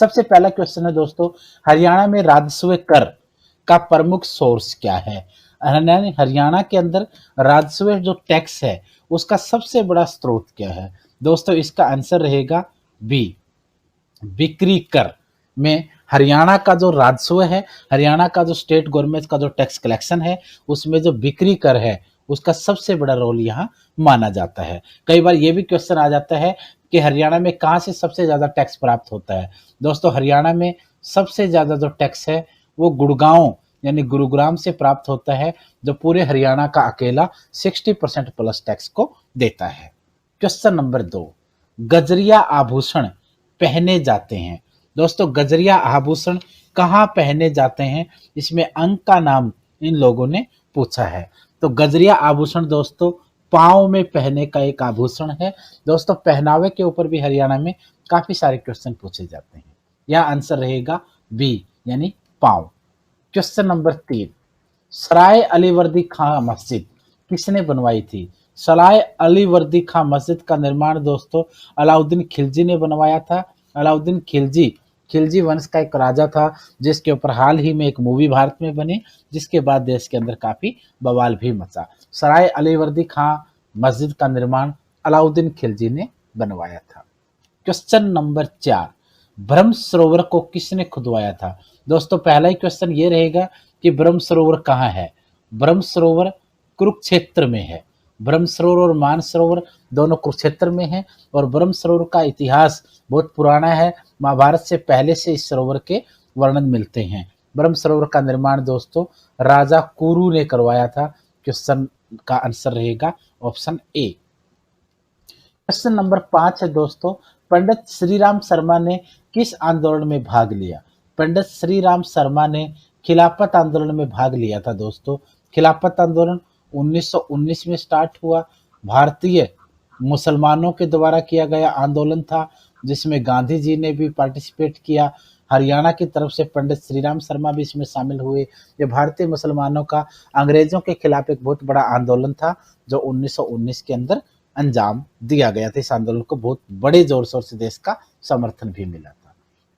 सबसे पहला क्वेश्चन है दोस्तों, हरियाणा में राजस्व कर का प्रमुख सोर्स क्या है? हरियाणा के अंदर राजस्व जो टैक्स है उसका सबसे बड़ा स्रोत क्या है? दोस्तों इसका आंसर रहेगा बी, बिक्री कर। में हरियाणा का जो राजस्व है, हरियाणा का जो स्टेट गवर्नमेंट का जो टैक्स कलेक्शन है, उसमें जो बिक्री कर है उसका सबसे बड़ा रोल यहाँ माना जाता है। कई बार ये भी क्वेश्चन आ जाता है कि हरियाणा में कहाँ से सबसे ज्यादा टैक्स प्राप्त होता है? दोस्तों हरियाणा में सबसे ज्यादा जो टैक्स है वो गुड़गांव यानी गुरुग्राम से प्राप्त होता है, जो पूरे हरियाणा का अकेला 60% प्लस टैक्स को देता है। क्वेश्चन नंबर 2, गजरिया आभूषण पहने जाते हैं। दोस्तों गजरिया आभूषण कहाँ पहने जाते हैं? इसमें अंक का नाम इन लोगों ने पूछा है। तो गजरिया आभूषण दोस्तों पाँव में पहने का एक आभूषण है। दोस्तों पहनावे के ऊपर भी हरियाणा में काफी सारे क्वेश्चन पूछे जाते हैं। यह आंसर रहेगा बी यानी पाँव। क्वेश्चन नंबर 3, सराय अलीवर्दी खां मस्जिद किसने बनवाई थी? सराय अलीवर्दी खां मस्जिद का निर्माण दोस्तों अलाउद्दीन खिलजी ने बनवाया था। अलाउद्दीन खिलजी, खिलजी वंश का एक राजा था जिसके ऊपर हाल ही में एक मूवी भारत में बनी, जिसके बाद देश के अंदर काफी बवाल भी मचा। सराय अलीवर्दी खां मस्जिद का निर्माण अलाउद्दीन खिलजी ने बनवाया था। क्वेश्चन नंबर 4, ब्रह्म सरोवर को किसने खुदवाया था? दोस्तों पहला ही क्वेश्चन ये रहेगा कि ब्रह्म सरोवर कहाँ है? ब्रह्म सरोवर कुरुक्षेत्र में है। ब्रह्म सरोवर और मानसरोवर दोनों कुरुक्षेत्र में है और ब्रह्म सरोवर का इतिहास बहुत पुराना है। महाभारत से पहले से इस सरोवर के वर्णन मिलते हैं। ब्रह्म सरोवर का निर्माण दोस्तों राजा कुरु ने करवाया था। क्वेश्चन का आंसर रहेगा ऑप्शन ए। क्वेश्चन नंबर 5 है दोस्तों, पंडित श्रीराम शर्मा ने किस आंदोलन में भाग लिया? पंडित श्रीराम शर्मा ने खिलाफत आंदोलन में भाग लिया था। दोस्तों खिलाफत आंदोलन 1919 में स्टार्ट हुआ। भारतीय मुसलमानों के द्वारा किया गया आंदोलन था जिसमें गांधी जी ने भी पार्टिसिपेट किया। हरियाणा की तरफ से पंडित श्रीराम शर्मा भी इसमें शामिल हुए। ये भारतीय मुसलमानों का अंग्रेजों के खिलाफ एक बहुत बड़ा आंदोलन था जो 1919 के अंदर अंजाम दिया गया था। इस आंदोलन को बहुत बड़े जोर शोर से देश का समर्थन भी मिला था।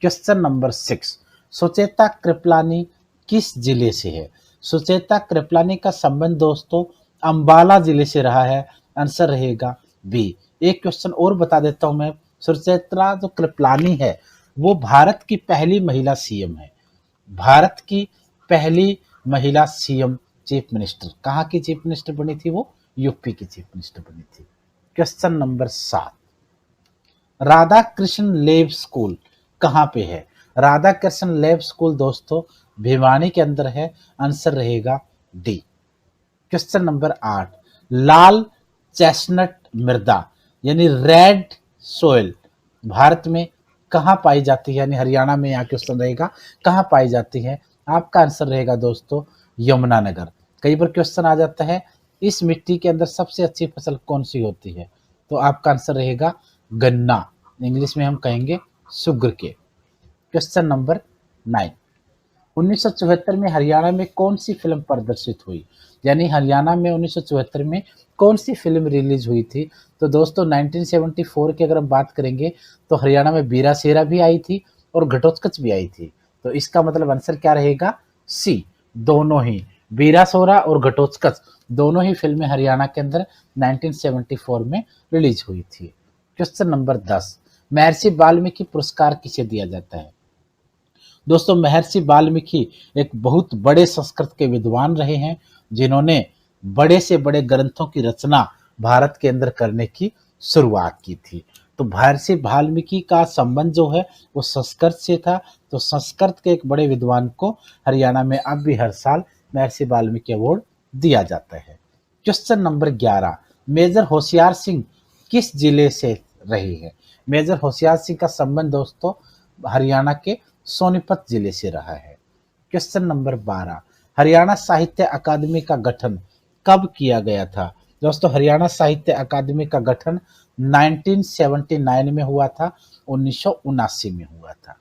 क्वेश्चन नंबर 6, सुचेता कृपलानी किस जिले से है? सुचेता कृपलानी का संबंध दोस्तों अंबाला जिले से रहा है। आंसर रहेगा बी। एक क्वेश्चन और बता देता हूं मैं, सुचेता जो कृपलानी है वो भारत की पहली महिला सीएम है। भारत की पहली महिला सीएम चीफ मिनिस्टर। कहाँ की चीफ मिनिस्टर बनी थी वो? यूपी की चीफ मिनिस्टर बनी थी। क्वेश्चन नंबर 7, राधा कृष्ण लेब स्कूल कहाँ पे है? राधा कृष्ण लेब स्कूल दोस्तों भिवानी के अंदर है। आंसर रहेगा डी। क्वेश्चन नंबर 8, लाल चेस्टनट मृदा यानी रेड सोयल भारत में कहाँ पाई जाती है? यानी हरियाणा में यहाँ क्वेश्चन रहेगा कहाँ पाई जाती है? आपका आंसर रहेगा दोस्तों यमुनानगर। कई बार क्वेश्चन आ जाता है इस मिट्टी के अंदर सबसे अच्छी फसल कौन सी होती है? तो आपका आंसर रहेगा गन्ना, इंग्लिश में हम कहेंगे सुगर के। क्वेश्चन नंबर 9, 1974 में हरियाणा में कौन सी फिल्म प्रदर्शित हुई? यानी हरियाणा में 1974 में कौन सी फिल्म रिलीज हुई थी? तो दोस्तों 1974 की अगर हम बात करेंगे तो हरियाणा में बीरा शेरा भी आई थी और घटोत्कच भी आई थी। तो इसका मतलब आंसर क्या रहेगा? सी, दोनों ही बीरा सोरा और घटोत्कच दोनों ही फिल्में हरियाणा के अंदर 1974 में रिलीज हुई थी। क्वेश्चन नंबर 10, महर्षि वाल्मीकि पुरस्कार किसे दिया जाता है? दोस्तों महर्षि वाल्मीकि एक बहुत बड़े संस्कृत के विद्वान रहे हैं जिन्होंने बड़े से बड़े ग्रंथों की रचना भारत के अंदर करने की शुरुआत की थी। तो महर्षि वाल्मीकि का संबंध जो है वो संस्कृत से था। तो संस्कृत के एक बड़े विद्वान को हरियाणा में अब भी हर साल महर्षि वाल्मीकि अवार्ड दिया जाता है। Question number 11, major Hoshiyar Singh किस जिले से रहे हैं? मेजर होशियार सिंह का संबंध दोस्तों हरियाणा के सोनीपत जिले से रहा है। क्वेश्चन नंबर 12, हरियाणा साहित्य अकादमी का गठन कब किया गया था? दोस्तों हरियाणा साहित्य अकादमी का गठन 1979 में हुआ था, 1979 में हुआ था।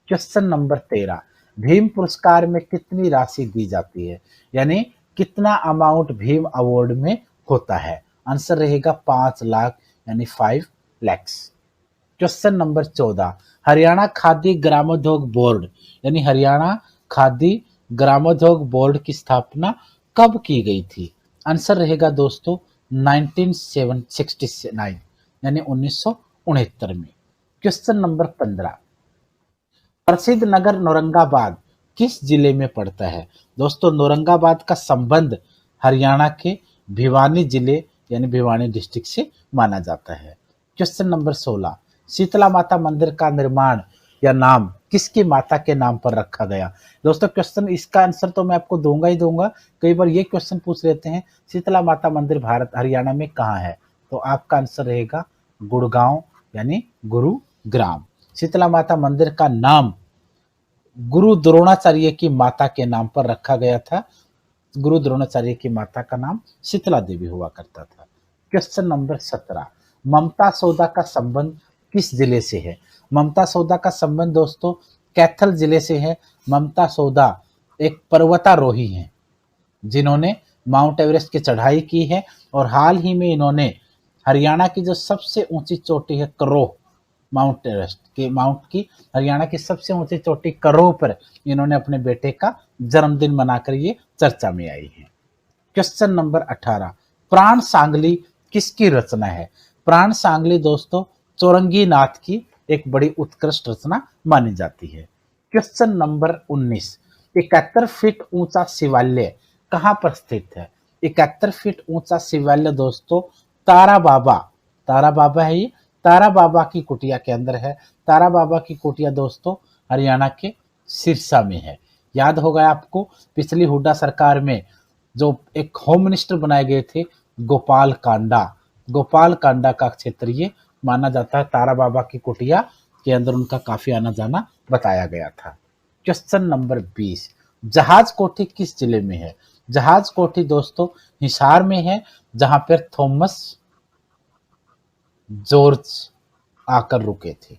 क्वेश्चन नंबर 13, भीम पुरस्कार में कितनी राशि दी जाती है? यानी कितना अमाउंट भीम अवार्ड में होता है? आंसर रहेगा 5 लाख यानी 5 lakhs। Question number 14, Haryana khadi ग्रामोद्योग बोर्ड यानी हरियाणा खादी ग्रामोद्योग बोर्ड की स्थापना कब की गई थी? आंसर रहेगा दोस्तों 1969 यानी 1969 में। क्वेश्चन नंबर 15, प्रसिद्ध नगर औरंगाबाद किस जिले में पड़ता है? दोस्तों औरंगाबाद का संबंध हरियाणा के भिवानी जिले यानी भिवानी डिस्ट्रिक्ट से माना जाता है। क्वेश्चन नंबर 16, शीतला माता मंदिर का निर्माण या नाम किसकी माता के नाम पर रखा गया? दोस्तों क्वेश्चन इसका आंसर तो मैं आपको दूंगा ही दूंगा। कई बार ये क्वेश्चन पूछ लेते हैं शीतला माता मंदिर भारत हरियाणा में कहाँ है, तो आपका आंसर रहेगा गुड़गांव यानी गुरुग्राम। शीतला माता मंदिर का नाम गुरु द्रोणाचार्य की माता के नाम पर रखा गया था। गुरु द्रोणाचार्य की माता का नाम शीतला देवी हुआ करता था। क्वेश्चन नंबर 17, ममता सौदा का संबंध किस जिले से है? ममता सौदा का संबंध दोस्तों कैथल जिले से है। ममता सौदा एक पर्वतारोही हैं जिन्होंने माउंट एवरेस्ट की चढ़ाई की है और हाल ही में इन्होंने हरियाणा की जो सबसे ऊंची चोटी है करोह, माउंट एवरेस्ट के माउंट की हरियाणा की सबसे ऊंची चोटी करोह पर इन्होंने अपने बेटे का जन्मदिन मनाकर ये चर्चा में आई है। क्वेश्चन नंबर 18, प्राण सांगली किसकी रचना है? प्राण सांगली दोस्तों चौरंगी नाथ की एक बड़ी उत्कृष्ट रचना मानी जाती है। क्वेश्चन नंबर 19, 71 फीट ऊंचा शिवालय कहाँ पर स्थित है? 71 फीट ऊंचा शिवालय दोस्तों तारा बाबा है ये, तारा बाबा की कुटिया के अंदर है। तारा बाबा की कुटिया दोस्तों हरियाणा के सिरसा में है। याद होगा आपको पिछली हुड्डा सरकार में जो एक होम मिनिस्टर बनाए गए थे गोपाल कांडा का क्षेत्र ये माना जाता है। तारा बाबा की कुटिया के अंदर उनका काफी आना जाना बताया गया था। क्वेश्चन नंबर 20, जहाज कोठी किस जिले में है? जहाज कोठी दोस्तों हिसार में है, जहां पर थॉमस जॉर्ज आकर रुके थे।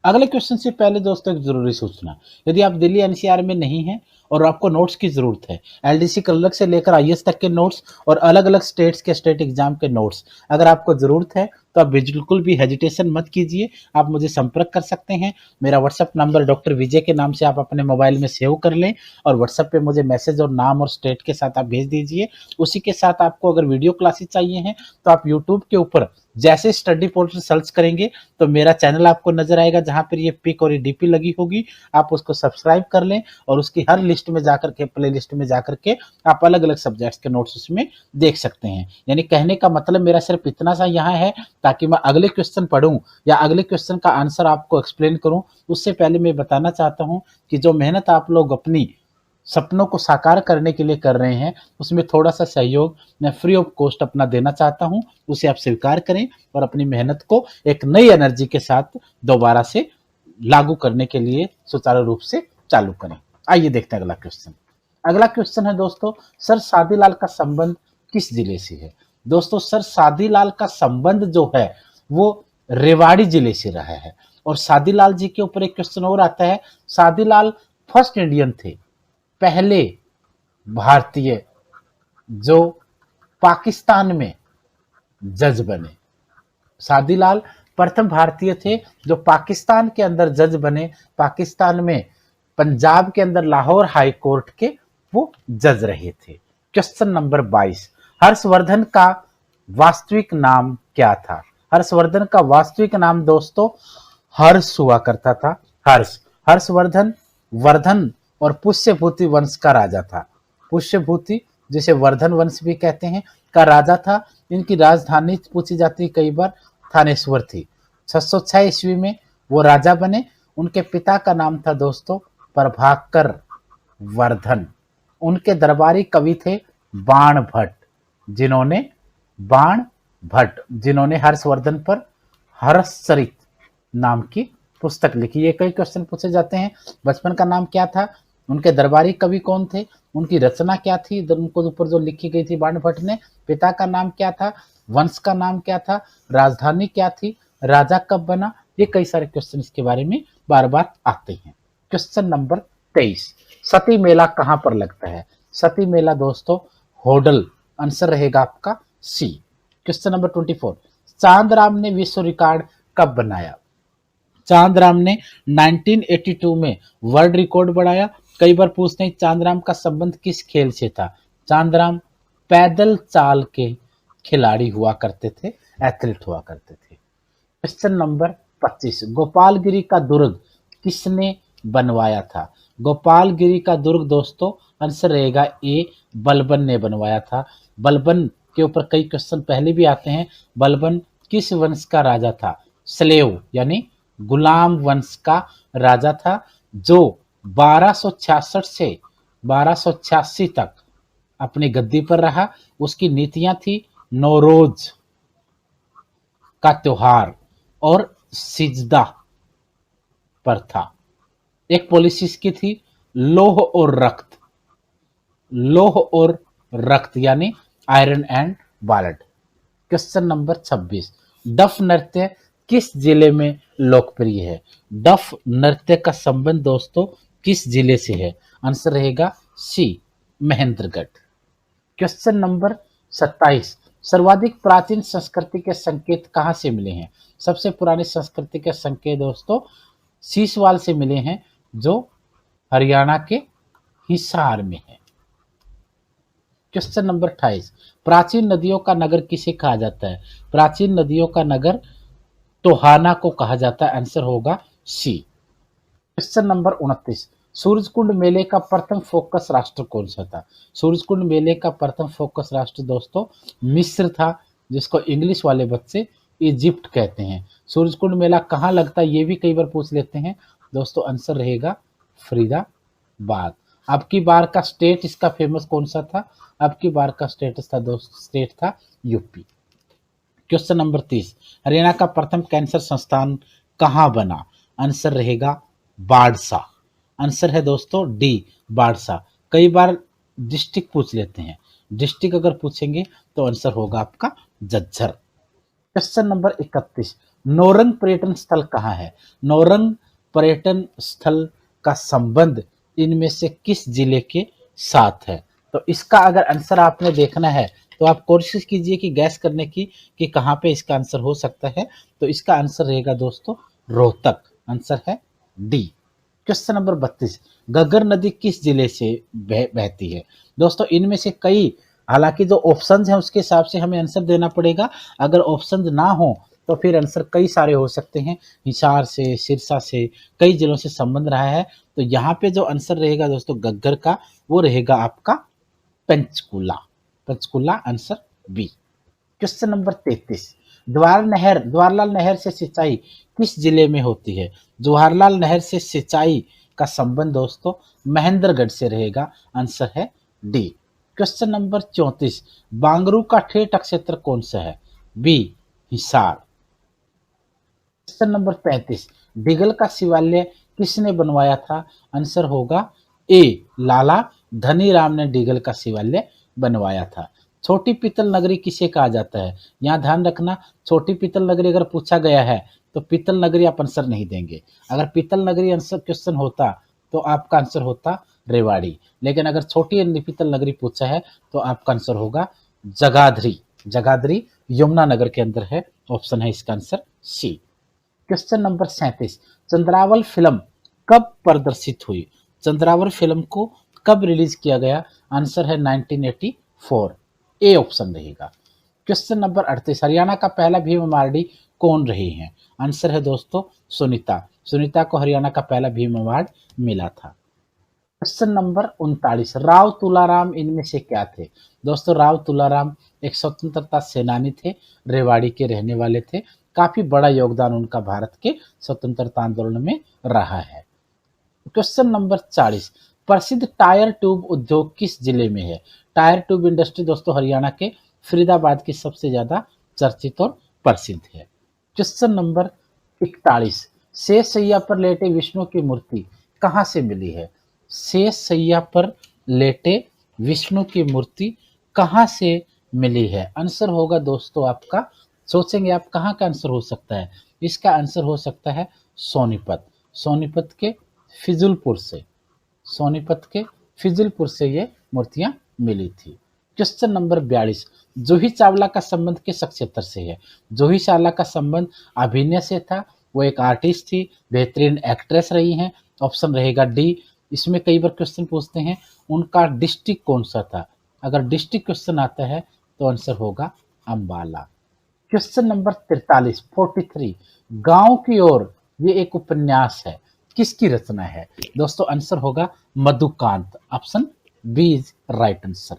अगले क्वेश्चन से पहले दोस्तों एक जरूरी सूचना, यदि आप दिल्ली एनसीआर में नहीं हैं और आपको नोट्स की जरूरत है, एलडीसी क्लर्क से लेकर आईएएस तक के नोट्स और अलग अलग स्टेट्स के स्टेट एग्जाम के नोट्स अगर आपको जरूरत है तो आप बिल्कुल भी हेजिटेशन मत कीजिए, आप मुझे संपर्क कर सकते हैं। मेरा व्हाट्सएप नंबर डॉक्टर विजय के नाम से आप अपने मोबाइल में सेव कर लें और व्हाट्सएप पे मुझे मैसेज और नाम और स्टेट के साथ आप भेज दीजिए। उसी के साथ आपको अगर वीडियो क्लासेस चाहिए हैं तो आप यूट्यूब के ऊपर जैसे स्टडी पोर्टल सर्च करेंगे तो मेरा चैनल आपको नजर आएगा, जहां पर ये पिक और ये डीपी लगी होगी, आप उसको सब्सक्राइब कर लें और उसकी हर लिस्ट में जाकर के प्ले लिस्ट में जाकर के आप अलग अलग सब्जेक्ट्स के नोट्स उसमें देख सकते हैं। यानी कहने का मतलब मेरा सिर्फ इतना सा यहाँ है ताकि मैं अगले क्वेश्चन पढ़ूं या अगले क्वेश्चन का आंसर आपको एक्सप्लेन करूं, उससे पहले मैं बताना चाहता हूं कि जो मेहनत आप लोग अपनी सपनों को साकार करने के लिए कर रहे हैं उसमें थोड़ा सा सहयोग मैं फ्री ऑफ कॉस्ट अपना देना चाहता हूं, उसे आप स्वीकार करें और अपनी मेहनत को एक नई एनर्जी के साथ दोबारा से लागू करने के लिए सुचारू रूप से चालू करें। आइए देखते हैं अगला क्वेश्चन। अगला क्वेश्चन है दोस्तों, सर सादीलाल का संबंध किस जिले से है? दोस्तों सर सादीलाल का संबंध जो है वो रेवाड़ी जिले से रहा है। और सादीलाल जी के ऊपर एक क्वेश्चन और आता है, सादीलाल फर्स्ट इंडियन थे, पहले भारतीय जो पाकिस्तान में जज बने। सादीलाल प्रथम भारतीय थे जो पाकिस्तान के अंदर जज बने, पाकिस्तान में पंजाब के अंदर लाहौर हाई कोर्ट के वो जज रहे थे। क्वेश्चन नंबर 22, हर्षवर्धन का वास्तविक नाम क्या था? हर्षवर्धन का वास्तविक नाम दोस्तों हर्ष हुआ करता था। हर्षवर्धन वर्धन और पुष्यभूति वंश का राजा था। पुष्यभूति जिसे वर्धन वंश भी कहते हैं का राजा था। इनकी राजधानी पूछी जाती कई बार थानेश्वर थी। 606 ईस्वी में वो राजा बने। उनके पिता का नाम था दोस्तों प्रभाकर वर्धन। उनके दरबारी कवि थे बाण भट्ट जिन्होंने हर्षवर्धन पर हर्षचरित नाम की पुस्तक लिखी। ये कई क्वेश्चन पूछे जाते हैं। बचपन का नाम क्या था, उनके दरबारी कवि कौन थे, उनकी रचना क्या थी उनको ऊपर जो लिखी गई थी बाण भट्ट ने, पिता का नाम क्या था, वंश का नाम क्या था, राजधानी क्या थी, राजा कब बना, ये कई सारे क्वेश्चन इसके बारे में बार बार आते हैं। क्वेश्चन नंबर 23, सती मेला कहां पर लगता है? सती मेला दोस्तों होडल, आंसर रहेगा आपका सी। क्वेश्चन नंबर 24, चांद राम ने विश्व रिकॉर्ड कब बनाया? चांदराम ने 1982 में वर्ल्ड रिकॉर्ड बनाया। कई बार पूछते हैं चांदराम का संबंध किस खेल से था। चांदराम पैदल चाल के खिलाड़ी हुआ करते थे, एथलीट हुआ करते थे। क्वेश्चन नंबर 25, गोपालगिरी का दुर्ग किसने बनवाया था। गोपालगिरी का दुर्ग दोस्तों आंसर रहेगा ए, बलबन ने बनवाया था। बलबन के ऊपर कई क्वेश्चन पहले भी आते हैं। बलबन किस वंश का राजा था। स्लेव यानी गुलाम वंश का राजा था, जो 1266 से 1286 तक अपनी गद्दी पर रहा। उसकी नीतियां थी नौरोज का त्योहार और सिजदा पर था। एक पॉलिसी इसकी थी लोह और रक्त, लोह और रक्त यानी iron and blood. Question number 26, डफ नृत्य किस जिले में लोकप्रिय है। डफ नृत्य का संबंध दोस्तों किस जिले से है। आंसर रहेगा सी, महेंद्रगढ़। क्वेश्चन नंबर 27, सर्वाधिक प्राचीन संस्कृति के संकेत कहाँ से मिले हैं। सबसे पुरानी संस्कृति के संकेत दोस्तों सीसवाल से मिले हैं, जो हरियाणा के हिसार में है। क्वेश्चन नंबर 28, प्राचीन नदियों का नगर किसे कहा जाता है। प्राचीन नदियों का नगर टोहाना को कहा जाता है। आंसर होगा सी। क्वेश्चन नंबर 29, सूरजकुंड मेले का प्रथम फोकस राष्ट्र कौन सा था। सूरजकुंड मेले का प्रथम फोकस राष्ट्र दोस्तों मिस्र था, जिसको इंग्लिश वाले बच्चे इजिप्ट कहते हैं। सूरजकुंड मेला कहाँ लगता है ये भी कई बार पूछ लेते हैं दोस्तों। आंसर रहेगा फरीदाबाद। अब की बार का स्टेट इसका फेमस कौन सा था। अब की बार का स्टेट था यूपी। क्वेश्चन नंबर 30, हरियाणा का प्रथम कैंसर संस्थान कहाँ बना। आंसर रहेगा बाड़सा। आंसर है दोस्तों डी, बाड़सा। कई बार डिस्ट्रिक्ट पूछ लेते हैं, डिस्ट्रिक्ट अगर पूछेंगे तो आंसर होगा आपका झज्जर। क्वेश्चन नंबर 31, नौरंग पर्यटन स्थल कहाँ है। नौरंग पर्यटन स्थल का संबंध इनमें से किस जिले के साथ है। तो इसका अगर आंसर आपने देखना है तो आप कोशिश कीजिए कि गैस करने की कि कहाँ पे इसका आंसर हो सकता है। तो इसका आंसर रहेगा दोस्तों रोहतक। आंसर है डी। क्वेश्चन नंबर 32, घग्गर नदी किस जिले से बहती है। दोस्तों इनमें से कई, हालांकि जो ऑप्शंस हैं उसके हिसाब से हमें आंसर देना पड़ेगा। अगर ऑप्शंस ना हो तो फिर आंसर कई सारे हो सकते हैं। हिसार से, सिरसा से, कई जिलों से संबंध रहा है। तो यहाँ पे जो आंसर रहेगा दोस्तों घग्गर का, वो रहेगा आपका Panchkula. Panchkula answer B. Question number 33, Jawaharlal नहर से सिंचाई किस जिले में होती है। जवाहरलाल नहर से सिंचाई का संबंध दोस्तों महेंद्रगढ़ से रहेगा। आंसर है डी। क्वेश्चन नंबर 34, बांगरू का ठेठ क्षेत्र कौन सा है। बी, हिसार। क्वेश्चन नंबर 35, डिगल का शिवालय किसने बनवाया था। आंसर होगा ए, लाला धनीराम ने डिगल का शिवालय बनवाया था। छोटी पीतल नगरी किसे कहा जाता है। यहाँ ध्यान रखना, छोटी पीतल नगरी अगर पूछा गया है तो पीतल नगरी आप आंसर नहीं देंगे। अगर पीतल नगरी आंसर क्वेश्चन होता तो आपका आंसर होता रेवाड़ी। लेकिन अगर छोटी पीतल नगरी पूछा है तो आपका आंसर होगा जगाधरी। जगाधरी यमुना नगर के अंदर है। ऑप्शन है इसका answer C. Question number 37, Chandrawal film कब प्रदर्शित हुई। चंद्रावल फिल्म को कब रिलीज किया गया। आंसर है 1984। ए ऑप्शन रहेगा। क्वेश्चन नंबर 38, हरियाणा का पहला भीम अवार्डी कौन रही हैं। आंसर है दोस्तों सुनीता। सुनीता को हरियाणा का पहला भीम अवार्ड मिला था। क्वेश्चन नंबर 39, राव तुलाराम इनमें से क्या थे। दोस्तों राव तुलाराम एक स्वतंत्रता सेनानी थे, रेवाड़ी के रहने वाले थे। काफी बड़ा योगदान उनका भारत के स्वतंत्रता आंदोलन में रहा है। क्वेश्चन नंबर 40, प्रसिद्ध टायर ट्यूब उद्योग किस जिले में है। टायर ट्यूब इंडस्ट्री दोस्तों हरियाणा के फरीदाबाद की सबसे ज्यादा चर्चित और प्रसिद्ध है। क्वेश्चन नंबर 41, शेष सैया पर लेटे विष्णु की मूर्ति कहाँ से मिली है। शेष सैया पर लेटे विष्णु की मूर्ति कहाँ से मिली है। आंसर होगा दोस्तों आपका, सोचेंगे आप कहाँ का आंसर हो सकता है। इसका आंसर हो सकता है सोनीपत। सोनीपत के फिजुलपुर से, सोनीपत के फिजुलपुर से ये मूर्तियां मिली थी। क्वेश्चन नंबर 42, जूही चावला का संबंध किस क्षेत्र से है। जूही चावला का संबंध अभिनय से था, वो एक आर्टिस्ट थी, बेहतरीन एक्ट्रेस रही हैं। ऑप्शन रहेगा डी। इसमें कई बार क्वेश्चन पूछते हैं उनका डिस्ट्रिक्ट कौन सा था। अगर डिस्ट्रिक्ट क्वेश्चन आता है तो आंसर होगा अंबाला। क्वेश्चन नंबर 43 43 गांव की ओर, ये एक उपन्यास है, किसकी रचना है? दोस्तों आंसर होगा Madhukant. Option B is right answer.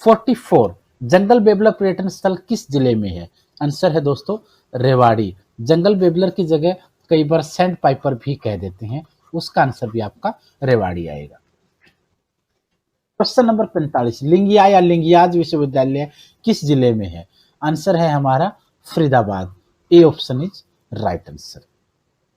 44 jungle babbler पर्यटन स्थल किस जिले में है? आंसर है दोस्तों रेवाड़ी। जंगल बेबलर की जगह कई बार सैंड पाइपर भी कह देते हैं, उसका आंसर भी आपका रेवाड़ी आएगा। क्वेश्चन नंबर 45 लिंगिया या लिंगियाज विश्वविद्यालय किस जिले में है? आंसर है हमारा Faridabad. A option is right answer.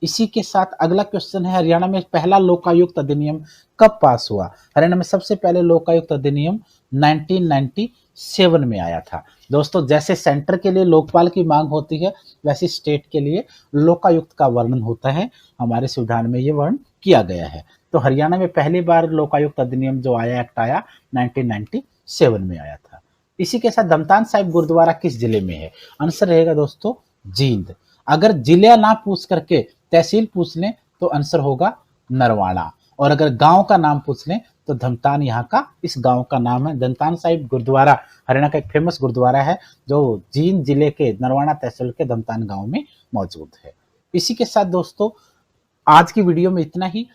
इसी के साथ अगला क्वेश्चन है हरियाणा में पहला लोकायुक्त अधिनियम कब पास हुआ? हरियाणा में सबसे पहले लोकायुक्त अधिनियम 1997 में आया था। दोस्तों जैसे सेंटर के लिए लोकपाल की मांग होती है, वैसे स्टेट के लिए लोकायुक्त का वर्णन होता है। हमारे संविधान में ये वर्णन किया गया है। तो हरियाणा में पहली बार लोकायुक्त अधिनियम जो आया, एक्ट आया 1997 में आया था। इसी के साथ धमतान साहिब गुरुद्वारा किस जिले में है? आंसर रहेगा दोस्तों जींद। अगर जिला ना पूछ करके तहसील पूछ लें तो आंसर होगा नरवाड़ा, और अगर गांव का नाम पूछ लें तो धमतान यहाँ का इस गांव का नाम है। धमतान साहिब गुरुद्वारा हरियाणा का एक फेमस गुरुद्वारा है जो जींद जिले के नरवाड़ा तहसील के धमतान गांव में मौजूद है। इसी के साथ दोस्तों आज की वीडियो में इतना ही।